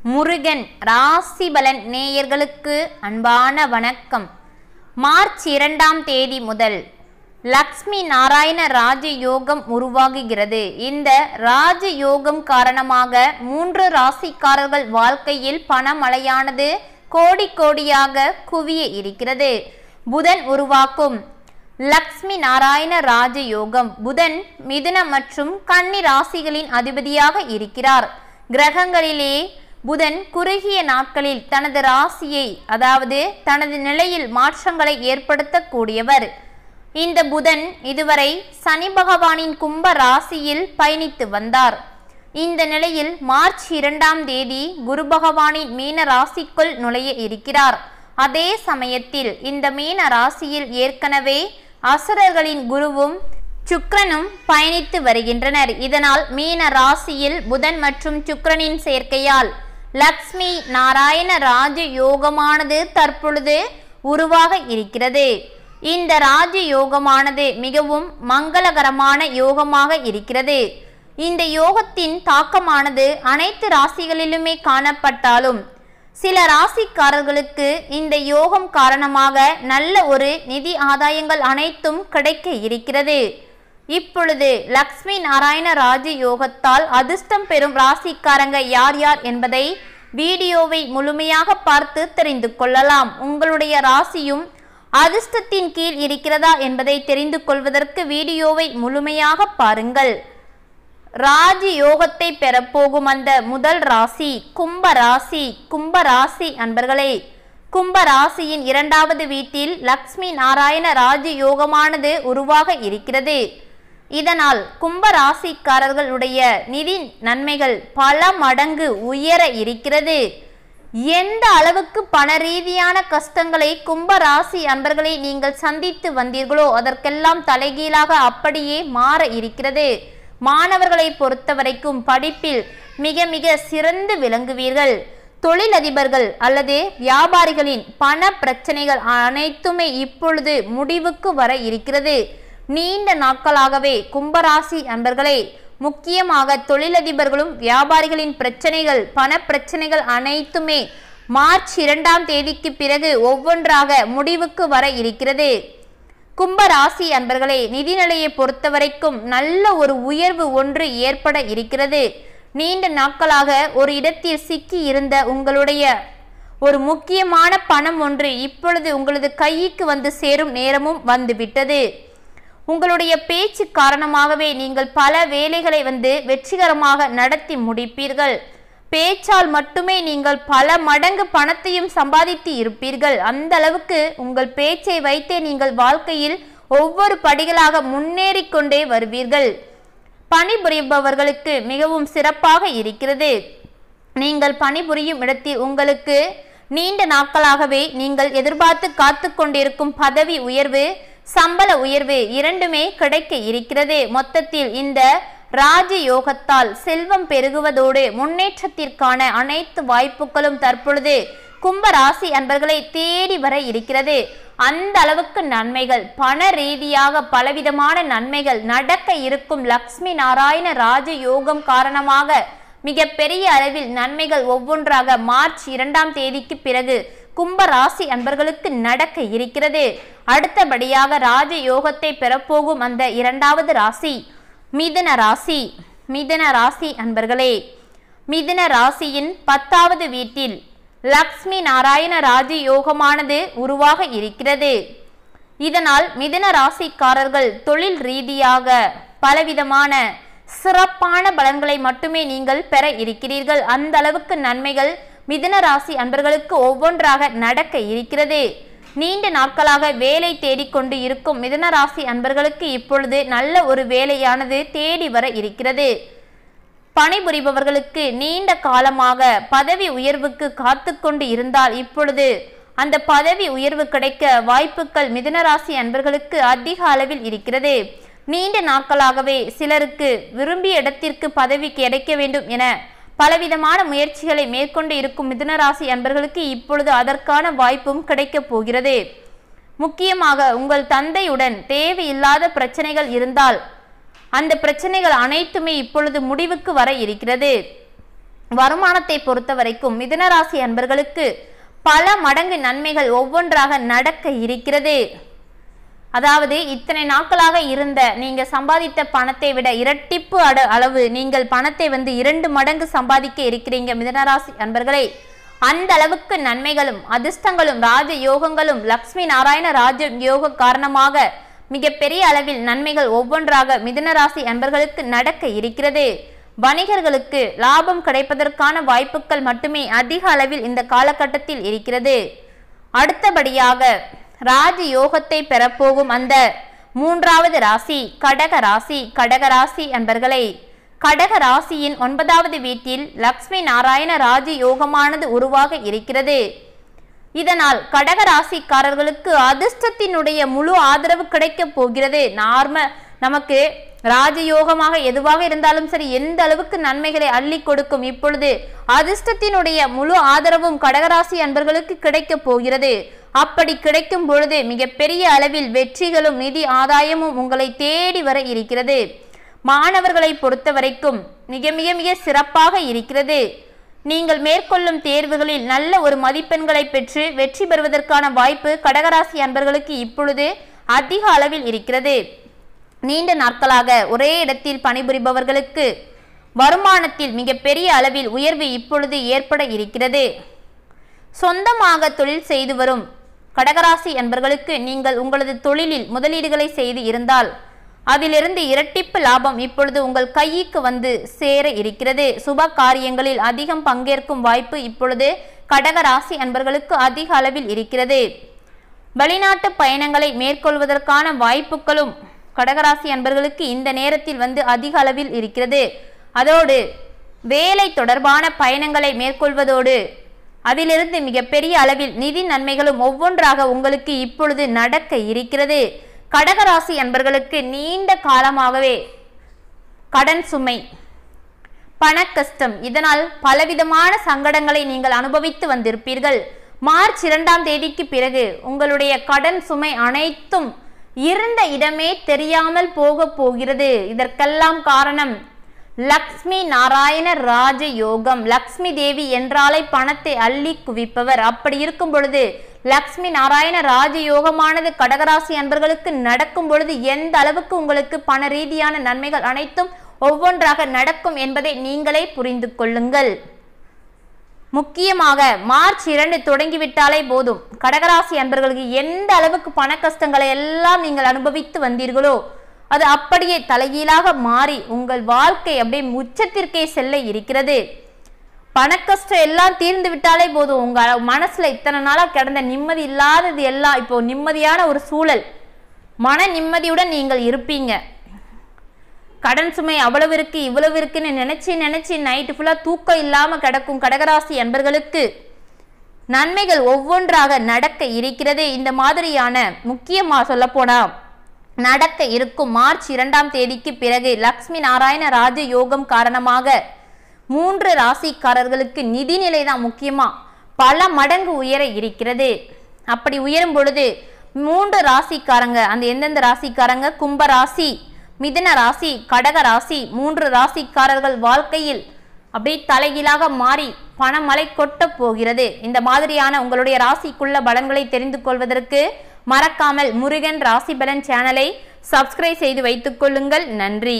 முருகன் ராசிபலன் நேயர்களுக்கு அன்பான வணக்கம். மார்ச் 2ஆம் தேதி முதல் லக்ஷ்மி நாராயண ராஜயோகம் உருவாகுகிறது. இந்த ராஜயோகம் காரணமாக 3 ராசிக்காரர்கள் வாழ்க்கையில் பணமழையானது கோடி கோடியாக குவிய இருக்கிறது. புதன் உருவாக்கும் லக்ஷ்மி நாராயண ராஜயோகம். புதன் மிதுன மற்றும் கன்னி ராசிகளின் அதிபதியாக இருக்கிறார். கிரகங்களிலே புதன் குறுகிய நாட்களில் தனது ராசியை அதாவது தனது நிலையில் மாற்றங்களை ஏற்படுத்தக்கூடியவர். இந்த புதன் இதுவரை சனி பகவானின் கும்ப ராசியில் பயணித்து வந்தார். இந்த நிலையில் மார்ச் 2ஆம் தேதி குரு பகவானின் மீன ராசிக்குள் நுழைய இருக்கிறார். அதே சமயத்தில் இந்த மீன ராசியில் ஏற்கனவே அசுரர்களின் குருவும் சுக்கிரனும் பயணித்து வருகின்றனர். இதனால் மீன ராசியில் புதன் மற்றும் சுக்கிரனின் சேர்க்கையால் லக்ஷ்மி நாராயண ராஜயோகமானது தற்பொழுது உருவாக இருக்கிறது. இந்த ராஜயோகமானது மிகவும் மங்களகரமான யோகமாக இருக்கிறது. இந்த யோகத்தின் தாக்கமானது அனைத்து ராசிகளிலுமே காணப்பட்டாலும் சில ராசிக்காரர்களுக்கு இந்த யோகம் காரணமாக நல்ல ஒரு நிதி ஆதாயங்கள் அனைத்தும் கிடைக்க இருக்கிறது. இப்பொழுது லக்ஷ்மி நாராயண ராஜயோகத்தால் அதிர்ஷ்டம் பெறும் ராசிக்காரங்க யார் யார் என்பதை வீடியோவை முழுமையாக பார்த்து தெரிந்து கொள்ளலாம். உங்களுடைய ராசியும் அதிர்ஷ்டத்தின் கீழ் இருக்கிறதா என்பதை தெரிந்து கொள்வதற்கு வீடியோவை முழுமையாக பாருங்கள். ராஜயோகத்தை பெறப்போகும் அந்த முதல் ராசி கும்பராசி. கும்பராசி அன்பர்களே, கும்பராசியின் 2வது வீட்டில் லக்ஷ்மி நாராயண ராஜயோகமானது உருவாக இருக்கிறது. இதனால் கும்பராசிக்காரர்களுடைய நிதி நன்மைகள் பல மடங்கு உயர இருக்கிறது. எந்த அளவுக்கு பண ரீதியான கஷ்டங்களை கும்பராசி அன்பர்களை நீங்கள் சந்தித்து வந்தீர்களோ அதற்கெல்லாம் தலைகீழாக அப்படியே மாற இருக்கிறது. மாணவர்களை பொறுத்தவரைக்கும் படிப்பில் மிக மிக சிறந்து விளங்குவீர்கள். தொழிலதிபர்கள் அல்லது வியாபாரிகளின் பண பிரச்சனைகள் அனைத்துமே இப்பொழுது முடிவுக்கு வர இருக்கிறது. நீண்ட நாட்களாகவே கும்பராசி அன்பர்களே, முக்கியமாக தொழிலதிபர்களும் வியாபாரிகளின் பிரச்சனைகள் பண பிரச்சனைகள் அனைத்துமே மார்ச் 2ஆம் தேதிக்கு பிறகு ஒவ்வொன்றாக முடிவுக்கு வர இருக்கிறது. கும்பராசி அன்பர்களே, நிதிநிலையை பொறுத்தவரைக்கும் நல்ல ஒரு உயர்வு ஒன்று ஏற்பட இருக்கிறது. நீண்ட நாட்களாக ஒரு இடத்தில் சிக்கி இருந்த உங்களுடைய ஒரு முக்கியமான பணம் ஒன்று இப்பொழுது உங்களது கைக்கு வந்து சேரும் நேரமும் வந்துவிட்டது. உங்களுடைய பேச்சு காரணமாகவே நீங்கள் பல வேலைகளை வெற்றிகரமாக நடத்தி முடிப்பீர்கள். பேச்சால் மட்டுமே நீங்கள் பல மடங்கு பணத்தையும் சம்பாதித்து இருப்பீர்கள். அந்த அளவுக்கு உங்கள் பேச்சை வைத்தே நீங்கள் வாழ்க்கையில் ஒவ்வொரு படிகளாக முன்னேறி கொண்டே வருவீர்கள். பணிபுரிபவர்களுக்கு மிகவும் சிறப்பாக இருக்கிறது. நீங்கள் பணிபுரியும் இடத்தில் உங்களுக்கு நீண்ட நாட்களாகவே நீங்கள் எதிர்பார்த்து காத்து கொண்டிருக்கும் பதவி உயர்வு சம்பள உயர்வு இரண்டுமே கிடைக்க இருக்கிறது. மொத்தத்தில் இந்த ராஜயோகத்தால் செல்வம் பெருகுவதோடு முன்னேற்றத்திற்கான அனைத்து வாய்ப்புகளும் தற்பொழுது கும்பராசி அன்பர்களை தேடி வர இருக்கிறது. அந்த அளவுக்கு நன்மைகள் பண ரீதியாக பலவிதமான நன்மைகள் நடக்க இருக்கும். லக்ஷ்மி நாராயண ராஜயோகம் காரணமாக மிக பெரிய அளவில் நன்மைகள் ஒவ்வொன்றாக மார்ச் 2ஆம் தேதிக்கு பிறகு கும்பராசி அன்பர்களுக்கு நடக்க இருக்கிறது. அடுத்தபடியாக ராஜயோகத்தை பெறப்போகும் அந்த 2வது ராசி மிதுன ராசி. மிதுன ராசி அன்பர்களே, மிதுன ராசியின் 10வது வீட்டில் லக்ஷ்மி நாராயண ராஜயோகமானது உருவாக இருக்கிறது. இதனால் மிதுன ராசிக்காரர்கள் தொழில் ரீதியாக பலவிதமான சிறப்பான பலன்களை மட்டுமே நீங்கள் பெற இருக்கிறீர்கள். அந்த அளவுக்கு நன்மைகள் மிதுன ராசி அன்பர்களுக்கு ஒவ்வொன்றாக நடக்க இருக்கிறது. நீண்ட நாட்களாக வேலை தேடிக்கொண்டு இருக்கும் மிதுன ராசி அன்பர்களுக்கு இப்பொழுது நல்ல ஒரு வேலையானது தேடி வர இருக்கிறது. பணிபுரிபவர்களுக்கு நீண்ட காலமாக பதவி உயர்வுக்கு காத்து கொண்டு இருந்தால் இப்பொழுது அந்த பதவி உயர்வு கிடைக்க வாய்ப்புகள் மிதுன ராசி அன்பர்களுக்கு அதிக அளவில் இருக்கிறது. நீண்ட நாட்களாகவே சிலருக்கு விரும்பிய இடத்திற்கு பதவி கிடைக்க வேண்டும் என பலவிதமான முயற்சிகளை மேற்கொண்டு இருக்கும் மிதுன ராசி அன்பர்களுக்கு இப்பொழுது அதற்கான வாய்ப்பும் கிடைக்கப் போகிறது. முக்கியமாக உங்கள் தந்தையுடன் தேவையில்லாத பிரச்சனைகள் இருந்தால் அந்த பிரச்சனைகள் அனைத்துமே இப்பொழுது முடிவுக்கு வர இருக்கிறது. வருமானத்தை பொறுத்த வரைக்கும் மிதுன ராசி அன்பர்களுக்கு பல மடங்கு நன்மைகள் ஒவ்வொன்றாக நடக்க இருக்கிறது. அதாவது இத்தனை நாட்களாக இருந்த நீங்க சம்பாதித்த பணத்தை விட இரட்டிப்பு அளவு நீங்கள் பணத்தை 2 மடங்கு சம்பாதிக்க இருக்கிறீங்க மிதுனராசி அன்பர்களே. அந்த அளவுக்கு நன்மைகளும் அதிர்ஷ்டங்களும் ராஜ யோகங்களும் லக்ஷ்மி நாராயண ராஜ யோக காரணமாக மிகப்பெரிய அளவில் நன்மைகள் ஒவ்வொன்றாக மிதுனராசி அன்பர்களுக்கு நடக்க இருக்கிறது. வணிகர்களுக்கு லாபம் கிடைப்பதற்கான வாய்ப்புகள் மட்டுமே அதிக அளவில் இந்த காலகட்டத்தில் இருக்கிறது. அடுத்தபடியாக ராஜ யோகத்தை பெறப்போகும் அந்த 3வது ராசி கடக ராசி. கடக ராசி அன்பர்களை, கடக ராசியின் 9வது வீட்டில் லக்ஷ்மி நாராயண ராஜ யோகமானது உருவாக இருக்கிறது. இதனால் கடக ராசிக்காரர்களுக்கு அதிர்ஷ்டத்தினுடைய முழு ஆதரவு கிடைக்க போகிறது. நமக்கு ராஜயோகமாக எதுவாக இருந்தாலும் சரி, எந்த அளவுக்கு நன்மைகளை அள்ளி கொடுக்கும். இப்பொழுது அதிர்ஷ்டத்தினுடைய முழு ஆதரவும் கடகராசி அன்பர்களுக்கு கிடைக்க போகிறது. அப்படி கிடைக்கும் பொழுது மிகப்பெரிய அளவில் வெற்றிகளும் நிதி ஆதாயமும் உங்களை தேடி வர இருக்கிறது. மாணவர்களை பொறுத்த வரைக்கும் மிக மிக மிக சிறப்பாக இருக்கிறது. நீங்கள் மேற்கொள்ளும் தேர்வுகளில் நல்ல ஒரு மதிப்பெண்களை பெற்று வெற்றி பெறுவதற்கான வாய்ப்பு கடகராசி அன்பர்களுக்கு இப்பொழுது அதிக அளவில் இருக்கிறது. நீண்ட நாட்களாக ஒரே இடத்தில் பணிபுரிபவர்களுக்கு வருமானத்தில் மிகப்பெரிய அளவில் உயர்வு இப்பொழுது ஏற்பட இருக்கிறது. சொந்தமாக தொழில் செய்து வரும் கடகராசி அன்பர்களுக்கு நீங்கள் உங்களது தொழிலில் முதலீடுகளை செய்து இருந்தால் அதிலிருந்து இரட்டிப்பு லாபம் இப்பொழுது உங்கள் கைக்கு சேர இருக்கிறது. சுப காரியங்களில் அதிகம் பங்கேற்கும் வாய்ப்பு இப்பொழுது கடகராசி அன்பர்களுக்கு அதிக அளவில் இருக்கிறது. வெளிநாட்டு பயணங்களை மேற்கொள்வதற்கான வாய்ப்புகளும் கடகராசி அன்பர்களுக்கு இந்த நேரத்தில் அதிக அளவில் இருக்கிறது. அதோடு வேலை தொடர்பான பயணங்களை மேற்கொள்வதோடு அதிலிருந்து மிகப்பெரிய அளவில் நிதி நன்மைகளும் ஒவ்வொன்றாக உங்களுக்கு இப்பொழுது நடக்க இருக்கிறது. கடகராசி அன்பர்களுக்கு நீண்ட காலமாகவே கடன் சுமை, பண கஷ்டம், இதனால் பலவிதமான சங்கடங்களை நீங்கள் அனுபவித்து வந்திருப்பீர்கள். மார்ச் 2ஆம் தேதிக்கு பிறகு உங்களுடைய கடன் சுமை அனைத்தும் இருந்த இடமே தெரியாமல் போக போகிறது. இதற்கெல்லாம் காரணம் லக்ஷ்மி நாராயண ராஜ யோகம். லக்ஷ்மி தேவி என்றாலே பணத்தை அள்ளி குவிப்பவர். அப்படி இருக்கும் பொழுது லக்ஷ்மி நாராயண ராஜ யோகமானது கடகராசி அன்பர்களுக்கு நடக்கும் பொழுது எந்த அளவுக்கு உங்களுக்கு பண ரீதியான நன்மைகள் அனைத்தும் ஒவ்வொன்றாக நடக்கும் என்பதை நீங்களே புரிந்து கொள்ளுங்கள். முக்கியமாக மார்ச் 2 தொடங்கிவிட்டாலே போதும் கடகராசி அன்பர்களுக்கு எந்த அளவுக்கு பண கஷ்டங்களை எல்லாம் நீங்கள் அனுபவித்து வந்தீர்களோ அது அப்படியே தலைகீழாக மாறி உங்கள் வாழ்க்கை அப்படியே உச்சத்திற்கே செல்ல இருக்கிறது. பண கஷ்டம் எல்லாம் தீர்ந்து விட்டாலே போதும் உங்க மனசுல இத்தனை நாளா கிடந்த நிம்மதி இல்லாதது எல்லாம் இப்போ நிம்மதியான ஒரு சூழல், மன நிம்மதியுடன் நீங்கள் இருப்பீங்க. கடன் சுமை அவ்வளவு இருக்கு இவ்வளவு இருக்குன்னு நினைச்சு நைட்டு ஃபுல்லா தூக்கம் இல்லாம கிடக்கும் கடகராசி அன்பர்களுக்கு நன்மைகள் ஒவ்வொன்றாக நடக்க இருக்கிறது. இந்த மாதிரியான முக்கியமா சொல்ல போனா நடக்க இருக்கும் மார்ச் 2ஆம் தேதிக்கு பிறகு லக்ஷ்மி நாராயண ராஜ யோகம் காரணமாக 3 ராசிக்காரர்களுக்கு நிதிநிலை தான் முக்கியமா பல மடங்கு உயர இருக்கிறது. அப்படி உயரும் பொழுது 3 ராசிக்காரங்க, அந்த எந்தெந்த ராசிக்காரங்க, கும்ப ராசி, மிதுன ராசி, கடக ராசி, 3 ராசிக்காரர்கள் வாழ்க்கையில் அப்படியே தலைகீழாக மாறி பணமழை கொட்ட போகிறது. இந்த மாதிரியான உங்களுடைய ராசிக்குள்ள பலன்களை தெரிந்து கொள்வதற்கு மறக்காமல் முருகன் ராசி பலன் சேனலை சப்ஸ்கிரைப் செய்து வைத்துக் கொள்ளுங்கள். நன்றி.